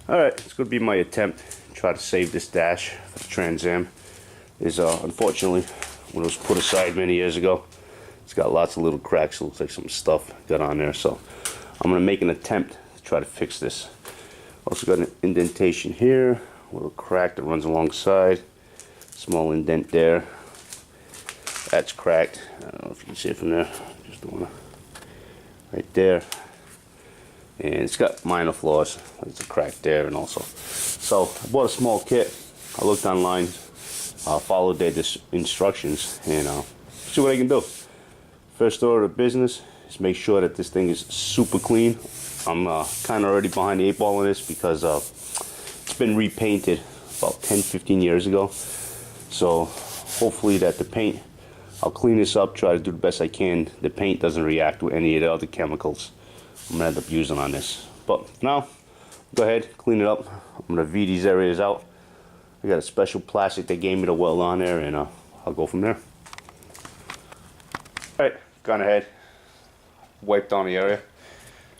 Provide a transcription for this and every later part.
Alright, it's going to be my attempt to try to save this dash for the Trans Am. Is unfortunately, when it was put aside many years ago, it's got lots of little cracks. It looks like some stuff got on there, so I'm going to make an attempt to try to fix this. Also got an indentation here, a little crack that runs alongside, small indent there. That's cracked. I don't know if you can see it from there. Just doing it right there. And it's got minor flaws. There's a crack there, and also. So I bought a small kit. I looked online, followed their instructions, and see what I can do. First order of business is make sure that this thing is super clean. I'm kind of already behind the 8 ball on this because it's been repainted about 10-15 years ago. So hopefully that the paint, I'll clean this up, try to do the best I can. The paint doesn't react with any of the other chemicals I'm going to end up using on this. But now, go ahead, clean it up. I'm going to V these areas out. I got a special plastic they gave me to weld on there, and I'll go from there. Alright, gone ahead, wiped down the area.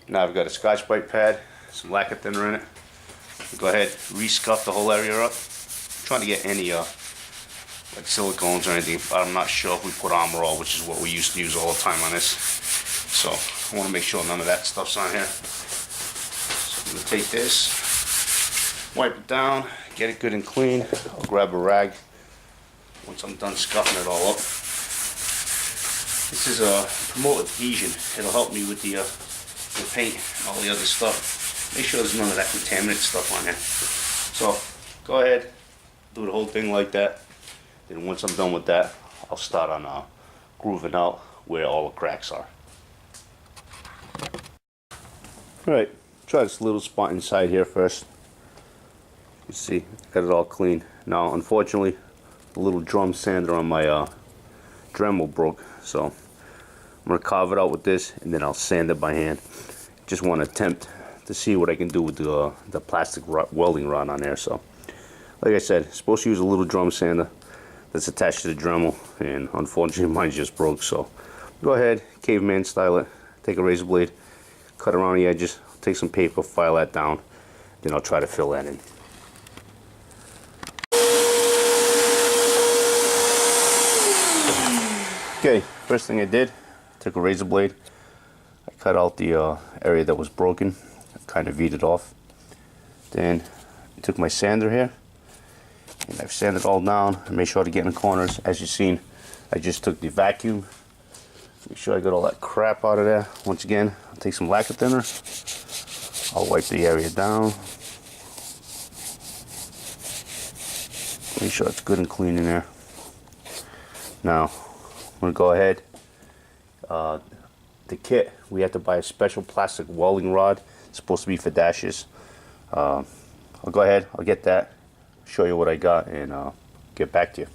Now I've got a Scotch-Brite pad, some lacquer thinner in it. Go ahead, re-scuff the whole area up. I'm trying to get any like silicones or anything. I'm not sure if we put Armor All, which is what we used to use all the time on this. So I want to make sure none of that stuff's on here. So I'm going to take this, wipe it down, get it good and clean. I'll grab a rag once I'm done scuffing it all up. This is a promote adhesion. It'll help me with the paint and all the other stuff. Make sure there's none of that contaminant stuff on there. So go ahead, do the whole thing like that. Then once I'm done with that, I'll start on grooving out where all the cracks are. Alright, try this little spot inside here first. You see, got it all clean. Now, unfortunately, the little drum sander on my Dremel broke, so I'm going to carve it out with this, and then I'll sand it by hand. Just want to attempt to see what I can do with the plastic welding rod on there. So, like I said, supposed to use a little drum sander that's attached to the Dremel, and unfortunately mine just broke. So go ahead, caveman style it, take a razor blade, cut around the edges, take some paper, file that down, then I'll try to fill that in. Okay, first thing I did, took a razor blade, I cut out the area that was broken, kind of V'd it off. Then I took my sander here, and I've sanded it all down and made sure to get in the corners. As you've seen, I just took the vacuum, make sure I got all that crap out of there. Once again, I'll take some lacquer thinner, I'll wipe the area down, make sure it's good and clean in there. Now, I'm going to go ahead, the kit, we have to buy a special plastic welding rod. It's supposed to be for dashes. I'll go ahead, I'll get that, show you what I got, and get back to you.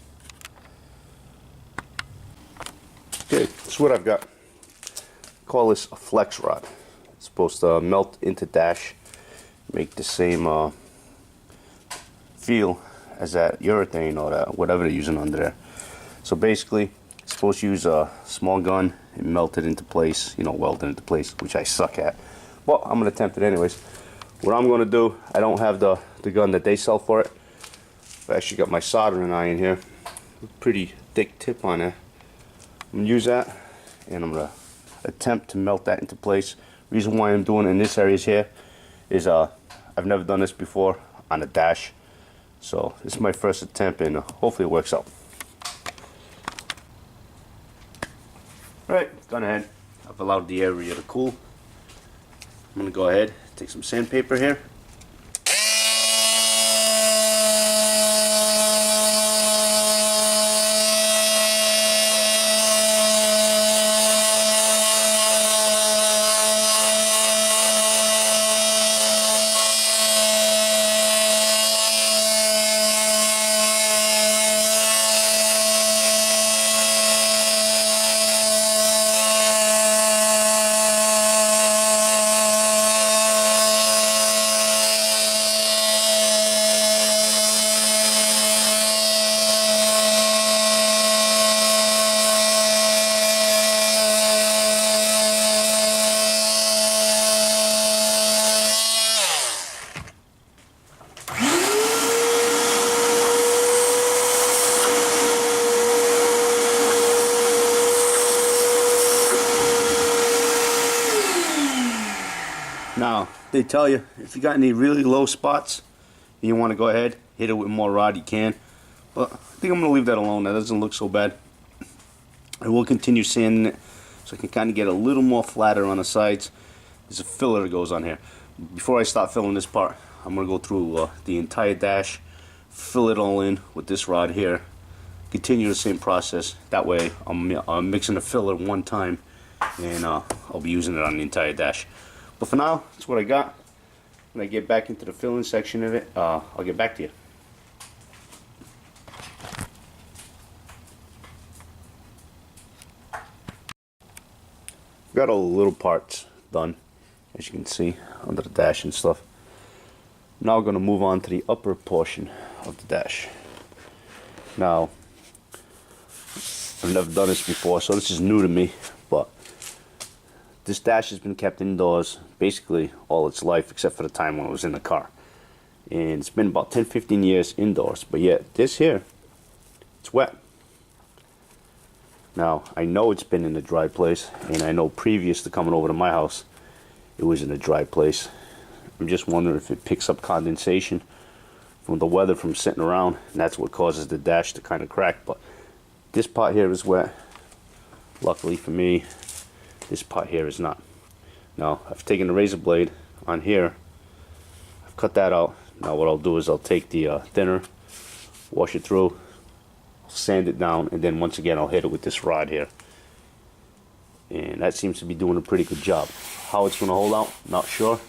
Okay, this is what I've got. Call this a flex rod. It's supposed to melt into dash, make the same feel as that urethane or that whatever they're using under there. So basically, it's supposed to use a small gun and melt it into place, you know, weld it into place, which I suck at. But I'm going to attempt it anyways. What I'm going to do, I don't have the gun that they sell for it. I actually got my soldering iron here. Pretty thick tip on it. I'm going to use that, and I'm going to attempt to melt that into place. Reason why I'm doing it in this area here is I've never done this before on a dash. So this is my first attempt, and hopefully it works out. Alright, gone ahead. I've allowed the area to cool. I'm going to go ahead, take some sandpaper here. they tell you if you got any really low spots and you want to go ahead, hit it with more rod, you can. But I think I'm going to leave that alone. That doesn't look so bad. I will continue sanding it so I can kind of get a little more flatter on the sides. There's a filler that goes on here. Before I start filling this part, I'm going to go through the entire dash, fill it all in with this rod here, continue the same process. That way I'm mixing the filler one time, and I'll be using it on the entire dash. But for now, that's what I got. When I get back into the filling section of it, I'll get back to you. Got all the little parts done, as you can see, under the dash and stuff. Now I'm going to move on to the upper portion of the dash. Now, I've never done this before, so this is new to me, but this dash has been kept indoors basically all its life, except for the time when it was in the car. And it's been about 10-15 years indoors, but yet this here, it's wet. Now, I know it's been in a dry place, and I know previous to coming over to my house, it was in a dry place. I'm just wondering if it picks up condensation from the weather from sitting around, and that's what causes the dash to kind of crack. But this part here is wet. Luckily for me, this part here is not. Now, I've taken the razor blade on here, I've cut that out. Now what I'll do is I'll take the thinner, wash it through, sand it down, and then once again I'll hit it with this rod here, and that seems to be doing a pretty good job. How it's going to hold out, not sure,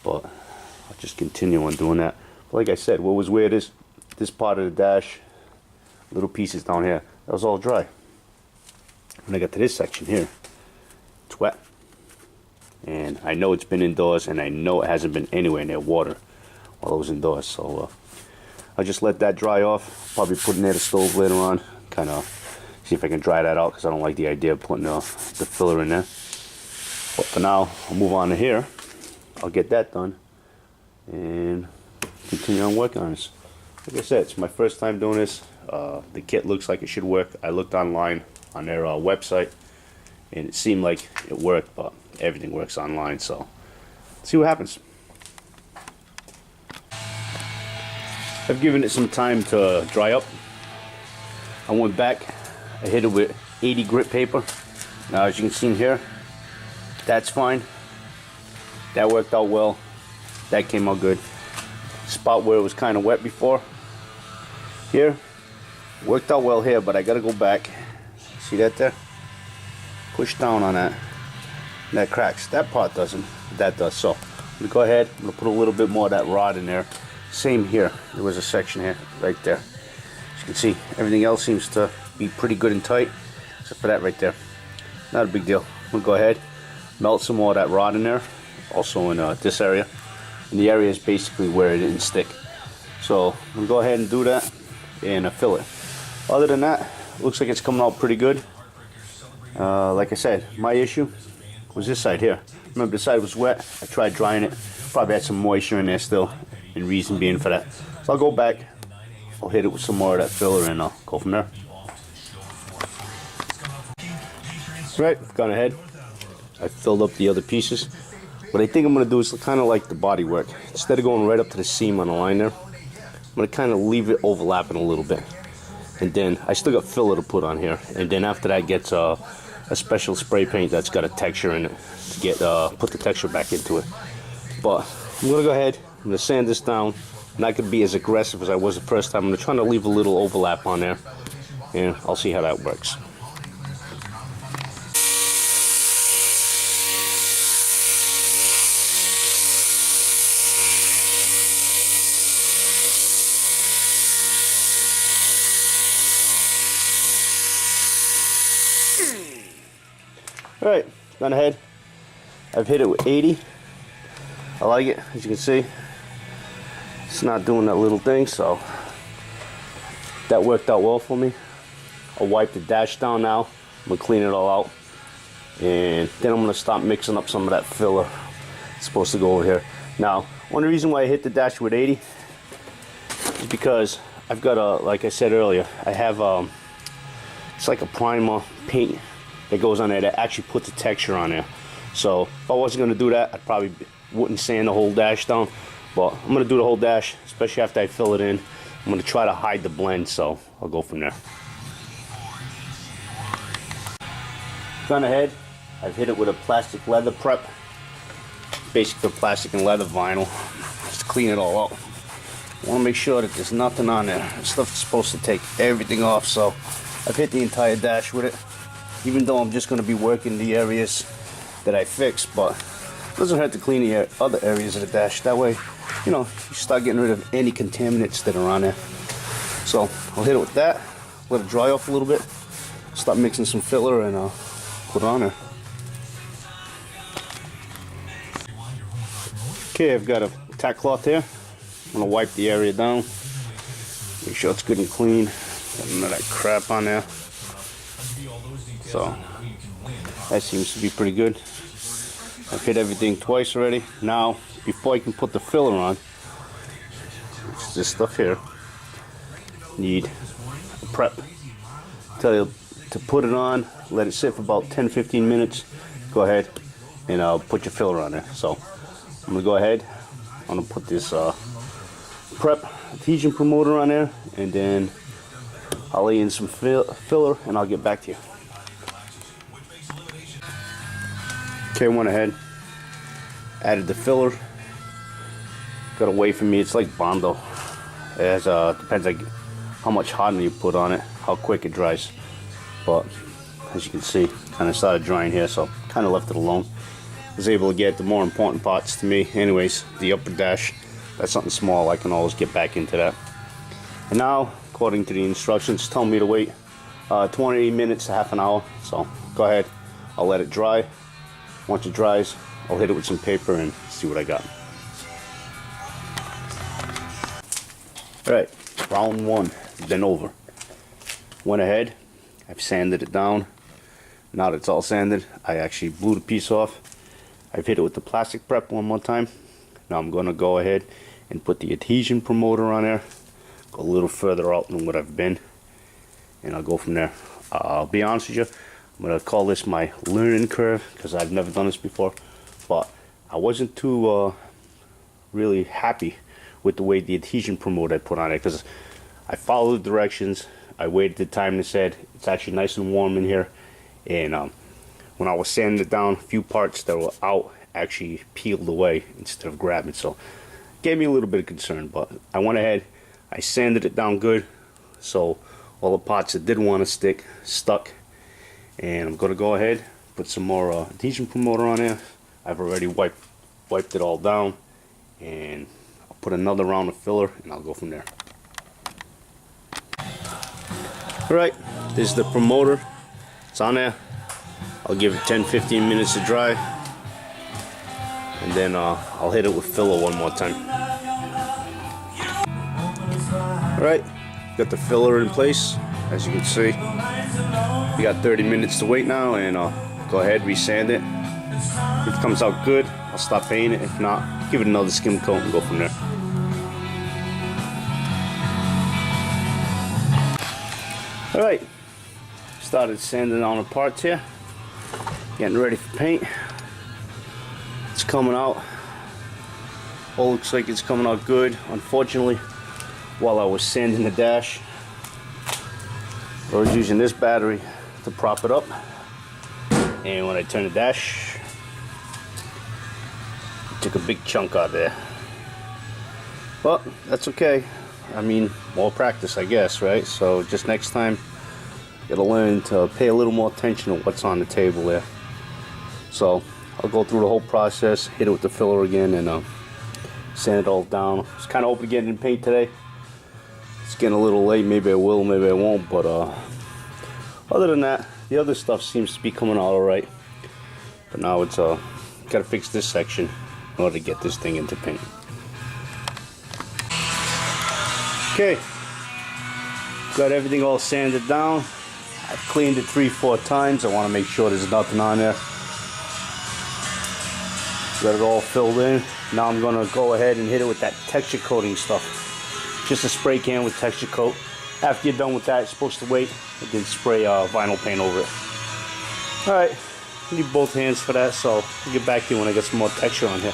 but I'll just continue on doing that. But like I said, what was weird is this part of the dash, little pieces down here, that was all dry. When I got to this section here, it's wet, and I know it's been indoors, and I know it hasn't been anywhere near water while it was indoors. So I'll just let that dry off. Probably put it near the stove later on. Kind of see if I can dry that out, because I don't like the idea of putting the filler in there. But for now, I'll move on to here. I'll get that done and continue on working on this. Like I said, it's my first time doing this. The kit looks like it should work. I looked online on their website, and it seemed like it worked, but everything works online, so let's see what happens. I've given it some time to dry up. I went back, I hit it with 80 grit paper. Now as you can see in here, that's fine. That worked out well. That came out good. Spot where it was kind of wet before, here, worked out well here, but I gotta go back. See that there? Push down on that. And that cracks. That part doesn't. That does. So I'm gonna go ahead, I'm gonna put a little bit more of that rod in there. Same here. There was a section here, right there. As you can see, everything else seems to be pretty good and tight, except for that right there. Not a big deal. I'm gonna go ahead, melt some more of that rod in there, also in this area. And the area is basically where it didn't stick. So I'm gonna go ahead and do that and fill it. Other than that, looks like it's coming out pretty good. Like I said, my issue was this side here. Remember, the side was wet. I tried drying it. Probably had some moisture in there still, and reason being for that. So I'll go back, I'll hit it with some more of that filler, and I'll go from there. Right, I've gone ahead. I filled up the other pieces. What I think I'm going to do is kind of like the body work. Instead of going right up to the seam on the line there, I'm going to kind of leave it overlapping a little bit. And then I still got filler to put on here. And then after that gets a special spray paint that's got a texture in it to get put the texture back into it. But I'm going to go ahead, I'm going to sand this down. I'm not going to be as aggressive as I was the first time. I'm going to try to leave a little overlap on there, and I'll see how that works. Alright, gone ahead. I've hit it with 80. I like it, as you can see. It's not doing that little thing, so that worked out well for me. I'll wipe the dash down now. I'm gonna clean it all out, and then I'm gonna start mixing up some of that filler. It's supposed to go over here. Now, one reason why I hit the dash with 80 is because I've got a, like I said earlier, I have it's like a primer paint that goes on there that actually puts the texture on there. So if I wasn't going to do that, I'd probably wouldn't sand the whole dash down, but I'm gonna do the whole dash, especially after I fill it in. I'm gonna try to hide the blend, so I'll go from there. Gone ahead, I've hit it with a plastic leather prep, basically plastic and leather vinyl, just to clean it all out. I want to make sure that there's nothing on there. This stuff is supposed to take everything off, so I've hit the entire dash with it, even though I'm just going to be working the areas that I fixed, but it doesn't hurt to clean the other areas of the dash. That way, you know, you start getting rid of any contaminants that are on there. So I'll hit it with that, let it dry off a little bit, start mixing some filler, and put it on there. Okay, I've got a tack cloth here. I'm gonna wipe the area down, make sure it's good and clean. Got none of that crap on there. So that seems to be pretty good. I've hit everything twice already. Now, before I can put the filler on, which is this stuff here, need a prep. Tell you to put it on, let it sit for about 10-15 minutes. Go ahead and put your filler on there. So I'm gonna go ahead. I'm gonna put this prep adhesion promoter on there, and then I'll lay in some filler, and I'll get back to you. Okay, I went ahead, added the filler. Got away from me. It's like Bondo. It has depends like how much hardener you put on it, how quick it dries. But as you can see, kind of started drying here, so kind of left it alone. Was able to get the more important parts to me. Anyways, the upper dash, that's something small. I can always get back into that. And now, according to the instructions, tell me to wait 20 minutes to half an hour. So go ahead, I'll let it dry. Once it dries, I'll hit it with some paper and see what I got. All right, round one, then over. Went ahead, I've sanded it down. Now that it's all sanded, I actually blew the piece off. I've hit it with the plastic prep one more time. Now I'm gonna go ahead and put the adhesion promoter on there. Go a little further out than what I've been, and I'll go from there. I'll be honest with you, I'm gonna call this my learning curve because I've never done this before, but I wasn't too really happy with the way the adhesion promoter I put on it, because I followed the directions. I waited the time they said. It's actually nice and warm in here, and when I was sanding it down, a few parts that were out actually peeled away instead of grabbing, so it gave me a little bit of concern. But I went ahead, I sanded it down good, so all the parts that didn't want to stick stuck. And I'm gonna go ahead, put some more adhesion promoter on there. I've already wiped it all down, and I'll put another round of filler, and I'll go from there. All right, this is the promoter. It's on there. I'll give it 10-15 minutes to dry, and then I'll hit it with filler one more time. All right, got the filler in place, as you can see. We got 30 minutes to wait now, and I'll go ahead, resand it. If it comes out good, I'll stop painting it. If not, give it another skim coat and go from there. All right, started sanding on the parts here, getting ready for paint. It's coming out. All looks like it's coming out good. Unfortunately, while I was sanding the dash, I was using this battery to prop it up, and when I turned the dash, it took a big chunk out there. But that's okay. I mean, more practice, I guess, right? So just next time, gotta learn to pay a little more attention to what's on the table there. So I'll go through the whole process, hit it with the filler again, and sand it all down. I was kind of hoping to get it in paint today. It's getting a little late. Maybe I will, maybe I won't. But other than that, the other stuff seems to be coming out all right. But now it's gotta fix this section in order to get this thing into paint. Okay, got everything all sanded down. I've cleaned it 3-4 times. I want to make sure there's nothing on there. Got it all filled in. Now I'm gonna go ahead and hit it with that texture coating stuff. Just a spray can with texture coat. After you're done with that, you're supposed to wait and then spray vinyl paint over it. Alright, need both hands for that, so I'll get back to you when I get some more texture on here.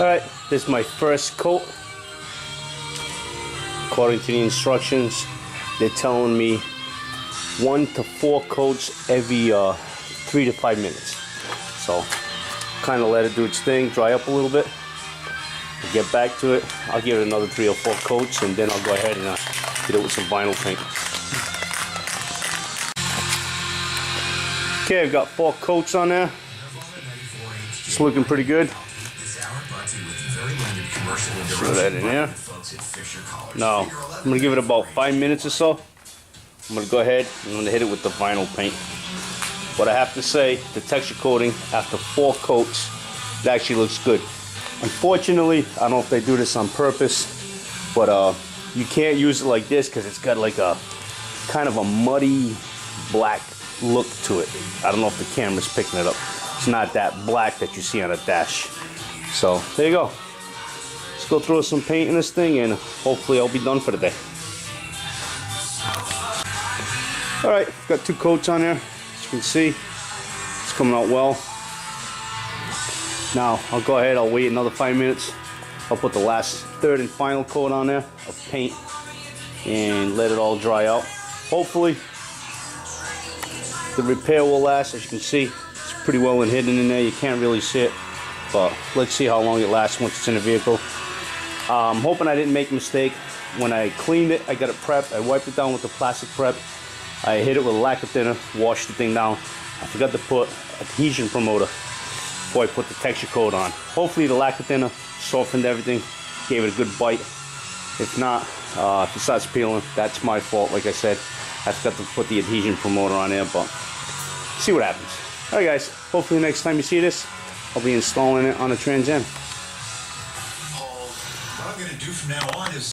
Alright, this is my first coat. According to the instructions, they're telling me 1 to 4 coats every 3 to 5 minutes. So, kind of let it do its thing, dry up a little bit. Get back to it. I'll give it another 3 or 4 coats, and then I'll go ahead and hit it with some vinyl paint. Okay, I've got 4 coats on there. It's looking pretty good. Throw that in there. Now, I'm going to give it about 5 minutes or so. I'm going to go ahead and I'm going to hit it with the vinyl paint. But I have to say, the texture coating after 4 coats, it actually looks good. Unfortunately, I don't know if they do this on purpose, but you can't use it like this because it's got like a kind of a muddy black look to it. I don't know if the camera's picking it up. It's not that black that you see on a dash. So there you go. Let's go throw some paint in this thing and hopefully I'll be done for the day. Alright, got 2 coats on there. As you can see, it's coming out well. Now, I'll go ahead, I'll wait another 5 minutes. I'll put the last 3rd and final coat on there of paint and let it all dry out. Hopefully, the repair will last. As you can see, it's pretty well hidden in there. You can't really see it, but let's see how long it lasts once it's in the vehicle. I'm hoping I didn't make a mistake. When I cleaned it, I got it prepped. I wiped it down with the plastic prep. I hit it with a lacquer thinner, washed the thing down. I forgot to put adhesion promoter before I put the texture coat on. Hopefully the lacquer thinner softened everything, gave it a good bite. If not, if it starts peeling, that's my fault. Like I said, I forgot to put the adhesion promoter on there, but see what happens. Alright guys, hopefully next time you see this, I'll be installing it on a Trans Am. What I'm going to do from now on is